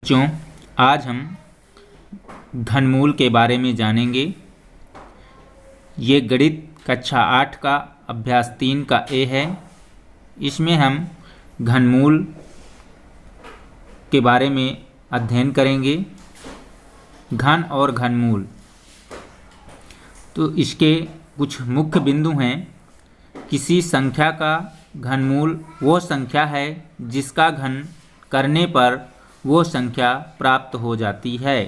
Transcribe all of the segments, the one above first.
बच्चों, आज हम घनमूल के बारे में जानेंगे। ये गणित कक्षा 8 का अभ्यास 3 का ए है। इसमें हम घनमूल के बारे में अध्ययन करेंगे। घन और घनमूल, तो इसके कुछ मुख्य बिंदु हैं। किसी संख्या का घनमूल वो संख्या है जिसका घन करने पर वो संख्या प्राप्त हो जाती है।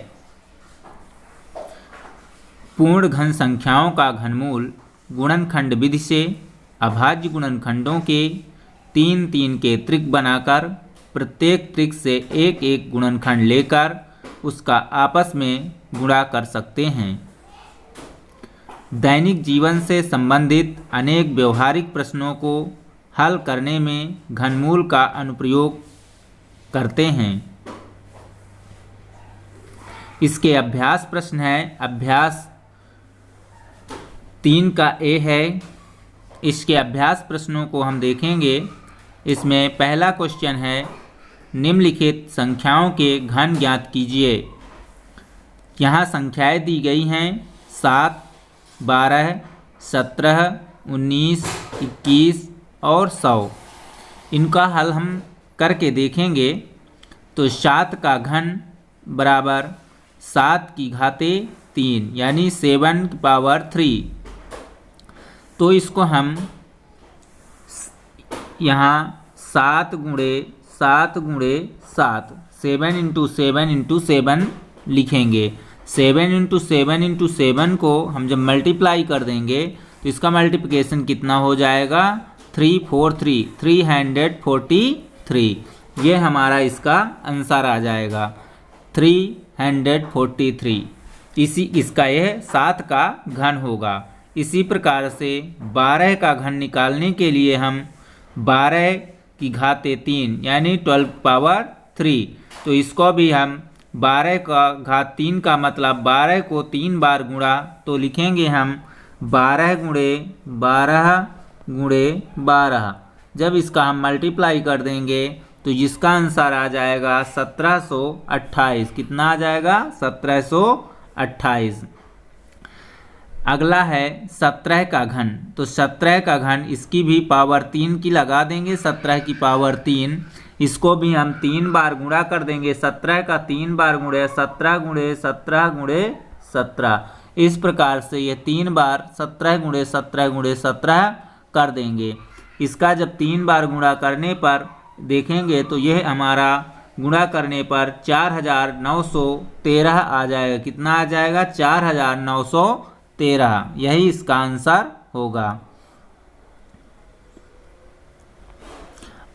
पूर्ण घन संख्याओं का घनमूल गुणनखंड विधि से अभाज्य गुणनखंडों के 3 के त्रिक बनाकर प्रत्येक त्रिक से एक गुणनखंड लेकर उसका आपस में गुणा कर सकते हैं। दैनिक जीवन से संबंधित अनेक व्यवहारिक प्रश्नों को हल करने में घनमूल का अनुप्रयोग करते हैं। इसके अभ्यास प्रश्न है। अभ्यास 3 का ए है। इसके अभ्यास प्रश्नों को हम देखेंगे। इसमें पहला क्वेश्चन है, निम्नलिखित संख्याओं के घन ज्ञात कीजिए। यहाँ संख्याएं दी गई हैं 7, 12, 17, 19, 21 और 100। इनका हल हम करके देखेंगे। तो 7 का घन बराबर 7 की घाते 3 यानी 7 की पावर 3। तो इसको हम यहाँ 7 गुणे 7 गुणे 7 7 इंटू 7 लिखेंगे। 7 इंटू 7 को हम जब मल्टीप्लाई कर देंगे तो इसका मल्टीप्लिकेशन कितना हो जाएगा? 343 ये हमारा इसका आंसर आ जाएगा 343। इसका यह 7 का घन होगा। इसी प्रकार से 12 का घन निकालने के लिए हम 12 की घाते 3 यानी 12 पावर 3। तो इसको भी हम 12 का घात 3 का मतलब 12 को 3 बार गुणा, तो लिखेंगे हम 12 गुणे 12 गुणे 12। जब इसका हम मल्टीप्लाई कर देंगे तो जिसका आंसर आ जाएगा 1728। कितना आ जाएगा? 1728। अगला है 17 का घन। तो 17 का घन, इसकी भी पावर 3 की लगा देंगे। 17 की पावर 3, इसको भी हम 3 बार गुणा कर देंगे। 17 का 3 बार गुणे 17 गुणे 17 गुणे 17। इस प्रकार से ये 3 बार 17 गुणे 17 गुणे 17 कर देंगे। इसका जब 3 बार गुणा करने पर देखेंगे तो यह हमारा गुणा करने पर 4913 आ जाएगा। कितना आ जाएगा? 4913। यही इसका आंसर होगा।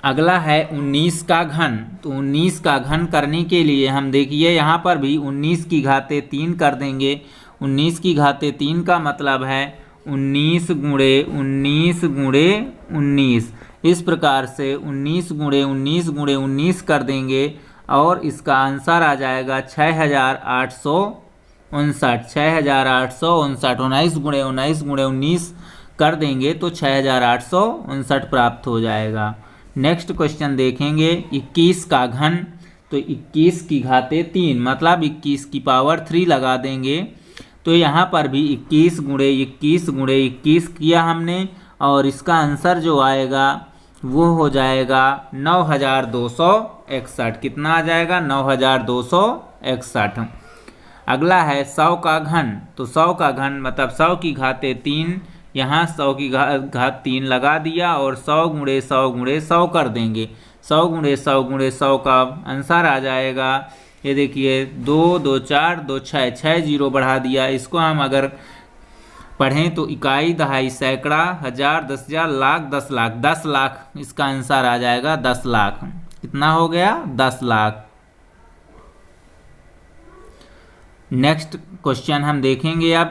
अगला है 19 का घन। तो 19 का घन करने के लिए हम देखिए यहाँ पर भी 19 की घाते 3 कर देंगे। 19 की घाते 3 का मतलब है 19 गुणे 19 गुणे 19। इस प्रकार से 19 गुणे 19 गुणे 19 कर देंगे और इसका आंसर आ जाएगा 6859। 6859 19 गुणे 19 गुणे 19 कर देंगे तो 6859 प्राप्त हो जाएगा। नेक्स्ट क्वेश्चन देखेंगे 21 का घन। तो 21 की घाते 3 मतलब 21 की पावर 3 लगा देंगे। तो यहाँ पर भी 21 गुणे 21 गुणे 21 किया हमने और इसका आंसर जो आएगा वो हो जाएगा 9261। कितना आ जाएगा? 9261। अगला है 100 का घन। तो 100 का घन मतलब 100 की घाते 3, यहाँ 100 की घात 3 लगा दिया और 100 गुणे 100 गुणे 100 कर देंगे। 100 गुणे 100 गुणे 100 का आंसर आ जाएगा, ये देखिए 2 2 4 2 6 6 जीरो बढ़ा दिया। इसको हम अगर पढ़ें तो इकाई, दहाई, सैकड़ा, हजार, 10,000, लाख, 10 लाख। 10 लाख इसका आंसर आ जाएगा। 10 लाख। कितना हो गया? 10 लाख। नेक्स्ट क्वेश्चन हम देखेंगे अब।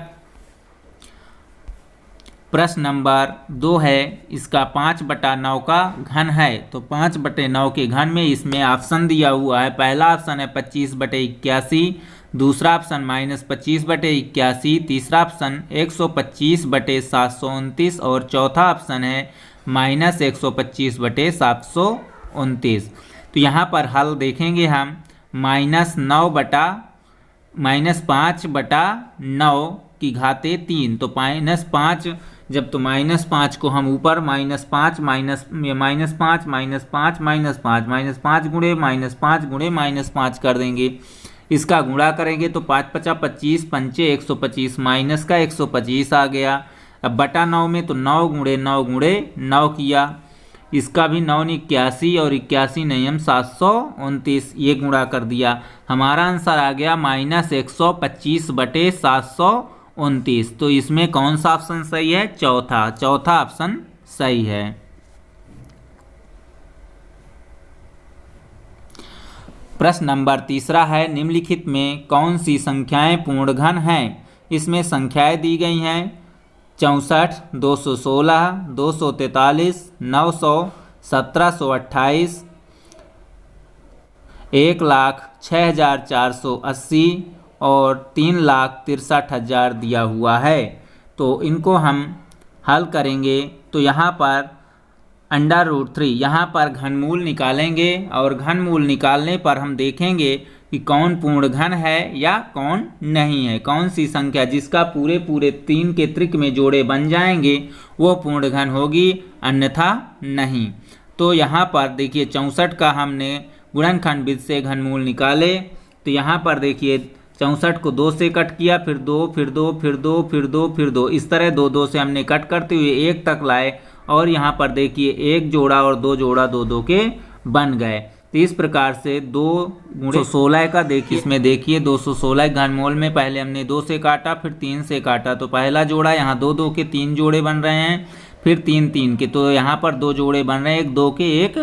प्रश्न नंबर 2 है। इसका 5/9 का घन है। तो 5/9 के घन में इसमें ऑप्शन दिया हुआ है। पहला ऑप्शन है 25/81, दूसरा ऑप्शन -25/81, तीसरा ऑप्शन 125/729 और चौथा ऑप्शन है -125/729। तो यहाँ पर हल देखेंगे हम। -5/9 की घाते 3। तो -5 जब तो -5 को हम ऊपर -5 गुणे -5 कर देंगे। इसका गुणा करेंगे तो 5 × 5 = 25, 5 × 125, माइनस का 125 आ गया। अब बटा 9 में तो 9 × 9 किया, इसका भी 9 × 81 और 81 नियम 729, ये गुणा कर दिया। हमारा आंसर आ गया -125/729। तो इसमें कौन सा ऑप्शन सही है? चौथा ऑप्शन सही है। प्रश्न नंबर 3 है, निम्नलिखित में कौन सी संख्याएं पूर्ण घन हैं? इसमें संख्याएं दी गई हैं 64, 216, 243, 900, 1728, 1,06,480 और 3,63,000 दिया हुआ है। तो इनको हम हल करेंगे तो यहाँ पर √3 यहाँ पर घनमूल निकालेंगे और घनमूल निकालने पर हम देखेंगे कि कौन पूर्ण घन है या कौन नहीं है। कौन सी संख्या जिसका पूरे 3 के त्रिक में जोड़े बन जाएंगे वो पूर्ण घन होगी, अन्यथा नहीं। तो यहाँ पर देखिए 64 का हमने गुणनखंड विधि से घनमूल निकाले। तो यहाँ पर देखिए 64 को 2 से कट किया, फिर 2, फिर 2, फिर 2, फिर 2, फिर 2, इस तरह 2 से हमने कट करते हुए 1 तक लाए। और यहाँ पर देखिए 1 जोड़ा और 2 जोड़ा 2 के बन गए। तो इस प्रकार से 2 × 216 का देखिए, इसमें देखिए 216 घनमूल में पहले हमने 2 से काटा, फिर 3 से काटा। तो पहला जोड़ा यहाँ 2 के 3 जोड़े बन रहे हैं, फिर 3 के, तो यहाँ पर 2 जोड़े बन रहे हैं, 1 2 के 1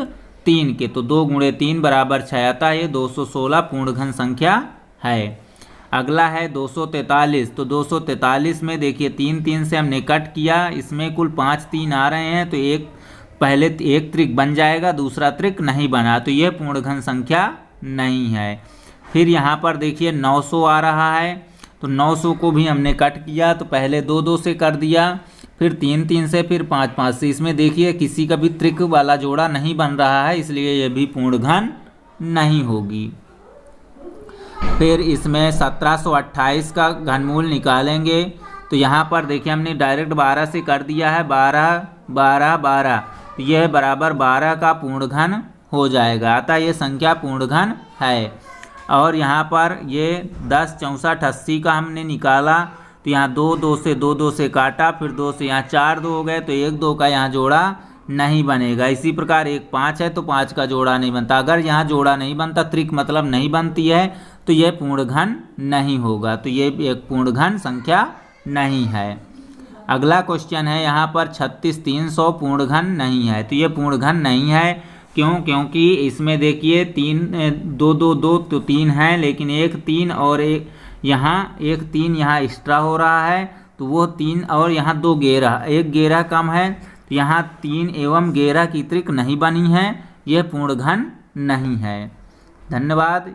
3 के। तो 2 × 3 = 6 आता है। ये 216 पूर्ण घन संख्या है। अगला है 243। तो 243 में देखिए 3 से हमने कट किया, इसमें कुल 5 3 आ रहे हैं। तो पहले एक त्रिक बन जाएगा, दूसरा त्रिक नहीं बना, तो यह पूर्ण घन संख्या नहीं है। फिर यहाँ पर देखिए 900 आ रहा है। तो 900 को भी हमने कट किया, तो पहले 2 से कर दिया, फिर 3 से, फिर 5 से। इसमें देखिए किसी का भी त्रिक वाला जोड़ा नहीं बन रहा है, इसलिए यह भी पूर्ण घन नहीं होगी। फिर इसमें 1728 का घनमूल निकालेंगे। तो यहाँ पर देखिए हमने डायरेक्ट 12 से कर दिया है, 12 12 12, तो यह बराबर 12 का पूर्ण घन हो जाएगा, अतः ये संख्या पूर्ण घन है। और यहाँ पर ये 10 64 80 का हमने निकाला। तो यहाँ 2 से 2 से काटा, फिर 2 से यहाँ 4 2 हो गए, तो 1 2 का यहाँ जोड़ा नहीं बनेगा। इसी प्रकार 1 5 है तो 5 का जोड़ा नहीं बनता। अगर यहाँ जोड़ा नहीं बनता, त्रिक मतलब नहीं बनती है, तो यह पूर्ण घन नहीं होगा। तो ये एक पूर्ण घन संख्या नहीं है। अगला क्वेश्चन है यहाँ पर 36 300 पूर्ण घन नहीं है। तो ये पूर्ण घन नहीं है, क्यों? क्योंकि इसमें देखिए 2 2 2 तो 3 है, लेकिन 1 3 और 1 यहाँ 1 3 यहाँ एक्स्ट्रा हो रहा है, तो वो 3 और यहाँ 2 11, 1 11 कम है, तो यहाँ 3 एवं 11 की त्रिक नहीं बनी है, यह पूर्ण घन नहीं है। धन्यवाद।